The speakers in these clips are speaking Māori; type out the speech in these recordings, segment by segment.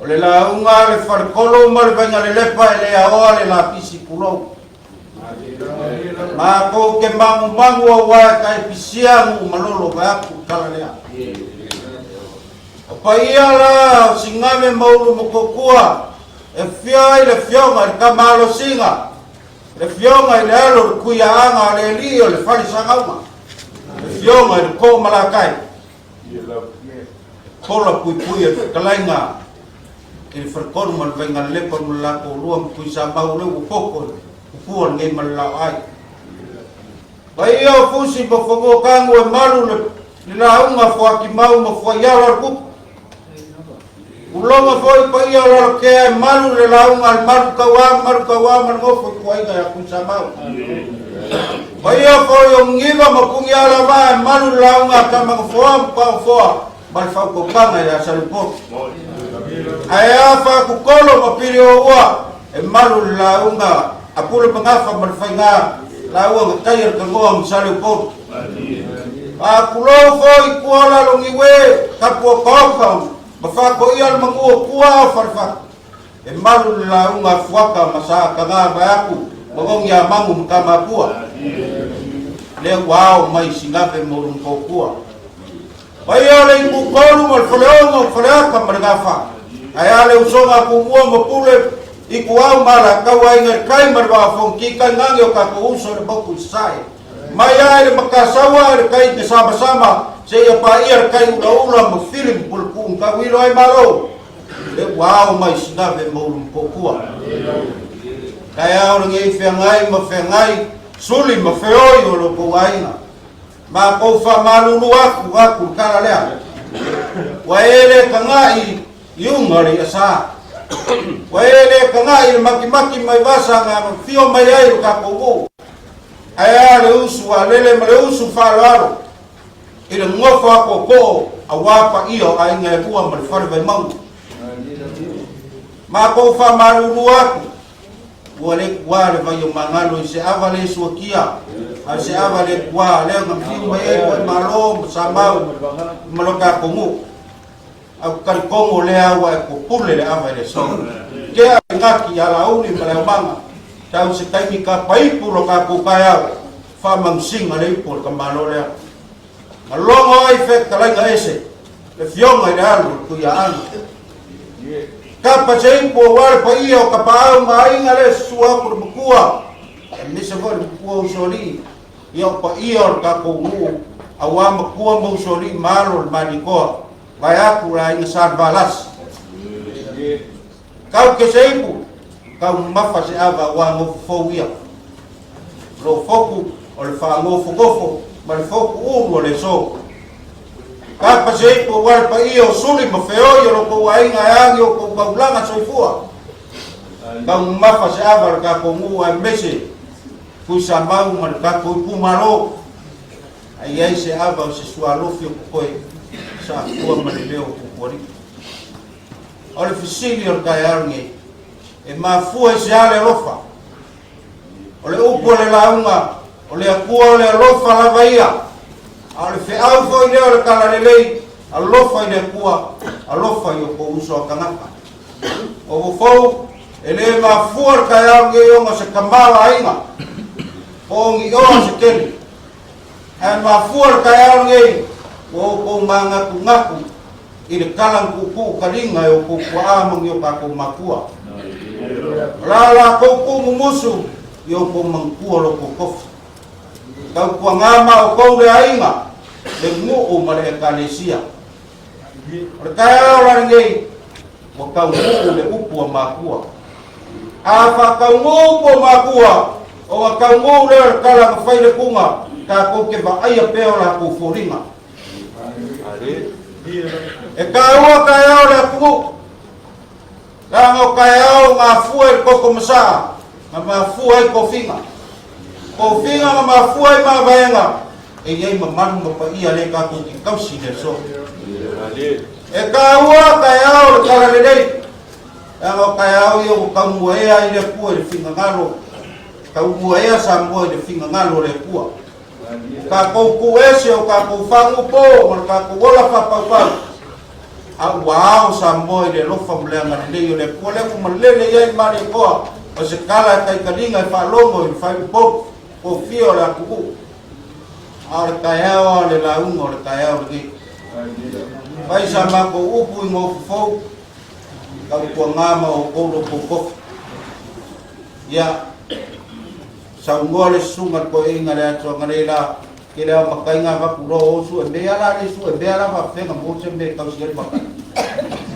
O le launga le wharekolo ma le vainga le lepa e le aoa le la pisi pulou. Ma ko ke mangu a wai kai pisiangu malolo vai aku kala lea. O paia la singame maulu mokokua e fiai le fionga le kamalo singa. Le fionga le alo le kuiaanga le lio le whalisangaunga. Le fionga le ko malakai. Kola pui e kalainga. E wharekolo ma le vainga le lepa ma lako lua mkuisa mau leu ukoko. Kupuan ngai malau ai. Pai o fusi mo fongo kangu e malu le launga fo ki mau mo fo ya la ku. Ulonga fo pai o la ke malu le launga malu kawa man ngo fo ko ai ga ku sa mau. Pai o fo yo ngiva mo ku ya la ba malu launga ka mo fo mal fa ko kanga ya sa po. Ai fa ku kolo mo pirio wa e malu launga apul pengafa berfainga lawang tayar kangong salupot akulo foi kuala longiwe kapo kokong bafako ial mangu kuwa farfa e malu launga fuaka masa kanga bayaku mangong ya mangu kama pua le wow mai singape morun kokua bayale ku kolu mal folongo folaka margafa ayale usonga ku mo pule iku au mala kawa inga kai marwa fonki kai ngango ka ko uso de boku sai maya ile makasawa ile kai ke sama se ya pa ir kai ula mo film pulku ka wilo ai malo le wow mai sinave mo pokua kaya orang ngai fengai suli mo feoi lo ko waina ma ko fa malu aku kala le wa ele kangai yungari asa Waele kanga il maki mai basa nga fio mai ai ka kogo aya le usu alele male usu falaro ile ngofa koko awapa iyo ai nga kuwa mal farve mau ma ko fa maruru aku wale vayo mangalo se avale suakia se avale kwa le ngam mai ai malo samau maloka kongu au kalkongo le awa ko pule le ava le so ke ngaki ala uli mala manga tau se taimi ka pai pulo ka ko kaya fa mang singa le pul ka malo le alongo ai fe kala nga ese le fionga le alu ku ya anu ka pa sei po war pa io ka pa mai nga le suwa por bukua mi se vol bukua usoli io pa io ka ko mu awam kuwa mo usoli malo maniko vai aku lai ngasar balas kau keseipu kau mafa se ava wango fowia lo foku ol fango fogofo mal foku uru le so kapa seipu wal pa io suli mo feo yo lo ko ainga yangi ko baulanga soifua kau mafa se ava ka ko mu a mese ku samau mal ka ko pumalo ai se ava se sualo fio ko sa kuwa malileo kukuari ole fisili or kayarnge e mafua se ale lofa ole upo le launga ole akua ole lofa la vaia ole fe au foi le ole kala lelei alofa ile akua alofa yo ko uso kanaka o fo ele mafua kayarnge yo ma se kamala ainga ongi o se keli e mafua kayarnge ko manga ngaku ile kalang kuku kalinga yo ko amang yo ka ko makua lala ko musu yo ko mangkuo lo ko kof ka ko ngama ko le ainga le mu o male kalesia kaya ora ngai mo ka mu le upu makua afa ka mu ko makua o ka mu le kalang faile kunga ka ko ke ba ai pe ora ko foringa e kaua kaya ora ku lango kaya nga fuel ko komsa nga mafuai ko finga nga mafuai ma vaenga e yai mamanu ma pa ia le ka ko ki kausi le so e kaua kaya ora kala le dei lango kaya yo ka muea ile pu le finga ngalo ka muea sa mo le finga ngalo le pu ka ko ese o ka ko fangu po o ka ko gola pa wow samoi de lo famlenga le le pole ko malele ye mari ko o se kala kai kalinga fa longo fa pop ko fio la ku ar kaya le la un or kaya ki pai sama ko upu ngo fo ka ko ngama o ko lo ko ya saungole sunga ko inga le to ngarela kila makainga ka puro su ende ala ni su ende ala fa fe ngamo se me ka siel makai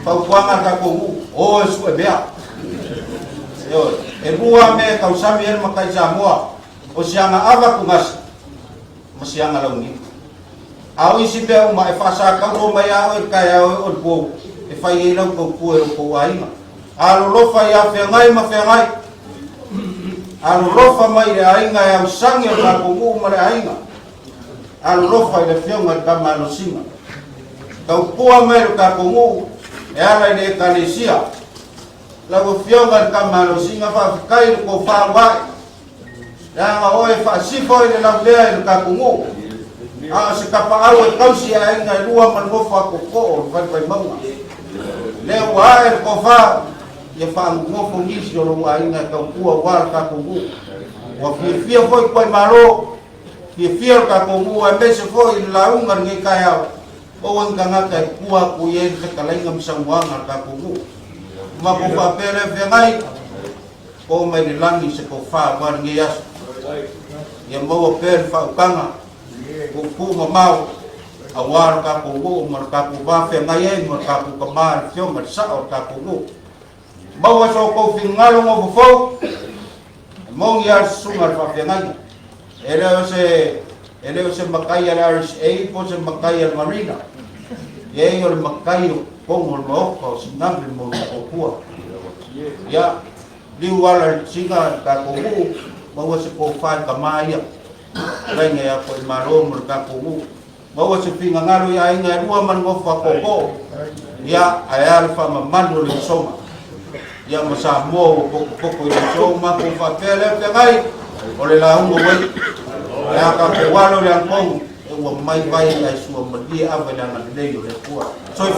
pa kuanga ka ko o su ende yo e bua me ka usami el makai jamua o sianga ava kungas masianga launi au isi pe uma e fasa ka ro mai a o kai o po e fai e lau ko ko ainga alo lo fa ya fe ngai ma fe ngai alo lo fa mai e ainga ya usangi o ka ko ma le ainga alo lo fa le fionga ka ma no sima ka po me ka ko e ala de kalesia la go fionga ka ma no singa fa kai ko fa wa ya o e fa si fo le la le ka ko a se kapa au e kausi a inga lua man ngofa ko ko vai vai manga le wa e ko fa ye fa ngofo ngisi o wa inga ka kua wa ka ko wa fi foi ko malo fi ka ko e mese foi la unga ngi ka ya o nga nga ka kua ku ye se kala inga msangwanga ka ko ma ko fa pele fe ngai ko mai ni langi se ko fa wa ngi yas ye mo per fa kanga ku mamau awar ka ko mar ka ko ba fe ngai mar ka ko kamar fio mar sa o ka ko bawa so ko fingalo mo fo mong ya sungar fa fe ngai ele se makaya la RSA po se makaya marina ye yo makaya ko mo ko sinam mo ko ko ya liwala singa ka ko bawa se ko fa kamaya lain ya ko maro merka ko bawa sepinga ngalo ya inga dua man ngofa koko ya ayal fa mamando le soma ya masamo koko le soma ko fa pele ngai ole la ungo we ya ka ko walo le angkong o mai vai ai su madi avela na le yo le ko so